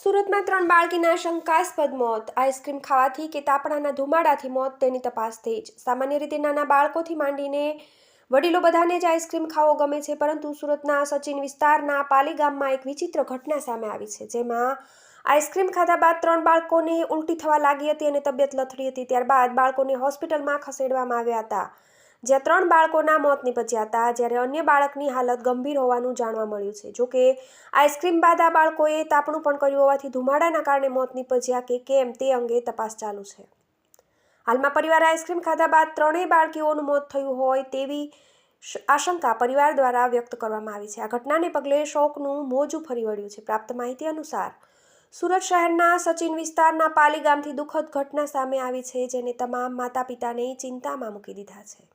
સુરતમાં 3 બાળકીના શંકાસ્પદ મોત. આઈસ્ક્રીમ ખાવાથી કે તાપણાના ધુમાડાથી મોત, તેની તપાસ તેજ. સામાન્ય રીતે નાના બાળકોથી માંડીને વડીલો બધાને જ આઈસ્ક્રીમ ખાવો ગમે છે, પરંતુ સુરતના સચિન વિસ્તારના પાલી ગામમાં એક વિચિત્ર ઘટના સામે આવી છે, જેમાં આઈસ્ક્રીમ ખાધા બાદ 3 બાળકોને ઉલટી થવા લાગી હતી અને તબિયત લથડી હતી. ત્યારબાદ બાળકોને હોસ્પિટલમાં ખસેડવામાં આવ્યા હતા, જ્યાં 3 બાળકોના મોત નીપજ્યા હતા, જ્યારે અન્ય બાળકની હાલત ગંભીર હોવાનું જાણવા મળ્યું છે. જોકે આઈસ્ક્રીમ બાદ આ બાળકોએ તાપણું પણ કર્યું હોવાથી ધુમાડાના કારણે મોત નીપજ્યા કે કેમ તે અંગે તપાસ ચાલુ છે. હાલમાં પરિવારે આઈસ્ક્રીમ ખાધા બાદ 3 બાળકીઓનું મોત થયું હોય તેવી આશંકા પરિવાર દ્વારા વ્યક્ત કરવામાં આવી છે. આ ઘટનાને પગલે શોકનું મોજું ફરી વળ્યું છે. પ્રાપ્ત માહિતી અનુસાર સુરત શહેરના સચિન વિસ્તારના પાલી ગામથી દુઃખદ ઘટના સામે આવી છે, જેને તમામ માતા પિતાને ચિંતામાં મૂકી દીધા છે.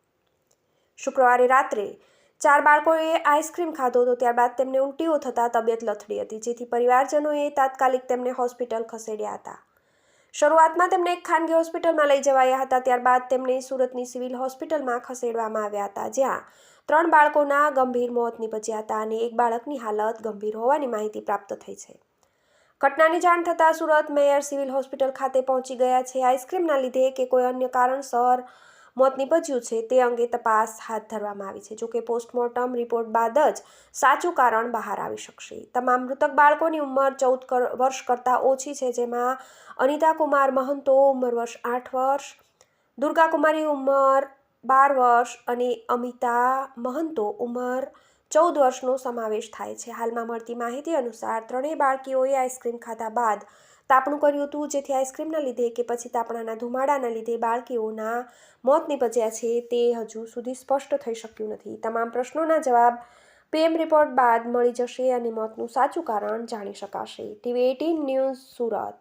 શુક્રવારે રાત્રે 4 બાળકોએ આઈસ્ક્રીમ ખાધો હતો. ત્યારબાદ તેમને ઉલટીઓ થતાં તબિયત લથડી હતી, જેથી પરિવારજનોએ તાત્કાલિક તેમને હોસ્પિટલ ખસેડ્યા હતા. શરૂઆતમાં તેમને એક ખાનગી હોસ્પિટલમાં લઈ જવાયા હતા. ત્યારબાદ તેમને સુરતની સિવિલ હોસ્પિટલમાં ખસેડવામાં આવ્યા હતા, જ્યાં 3 બાળકોના ગંભીર મોત નીપજ્યા હતા અને એક બાળકની હાલત ગંભીર હોવાની માહિતી પ્રાપ્ત થઈ છે. ઘટનાની જાણ થતાં સુરત મેયર સિવિલ હોસ્પિટલ ખાતે પહોંચી ગયા છે. આઈસ્ક્રીમના લીધે કે કોઈ અન્ય કારણસર મોત નીપજ્યું છે તે અંગે તપાસ હાથ ધરવામાં આવી છે. જોકે પોસ્ટમોર્ટમ રિપોર્ટ બાદ જ સાચું કારણ બહાર આવી શકશે. તમામ મૃતક બાળકોની ઉંમર 14 વર્ષ કરતાં ઓછી છે, જેમાં અનિતા કુમાર મહંતો ઉંમર વર્ષ 8 વર્ષ, દુર્ગા કુમારી ઉંમર 12 વર્ષ અને અમિતા મહંતો ઉંમર 14 વર્ષનો સમાવેશ થાય છે. હાલમાં મળતી માહિતી અનુસાર 3 બાળકીઓએ આઈસ્ક્રીમ ખાધા બાદ તાપણું કર્યું હતું, જેથી આઈસ્ક્રીમના લીધે કે પછી તાપણાના ધુમાડાના લીધે બાળકીઓના મોત નીપજ્યા છે તે હજુ સુધી સ્પષ્ટ થઈ શક્યું નથી. તમામ પ્રશ્નોના જવાબ પીએમ રિપોર્ટ બાદ મળી જશે અને મોતનું સાચું કારણ જાણી શકાશે. TV18 news, Surat.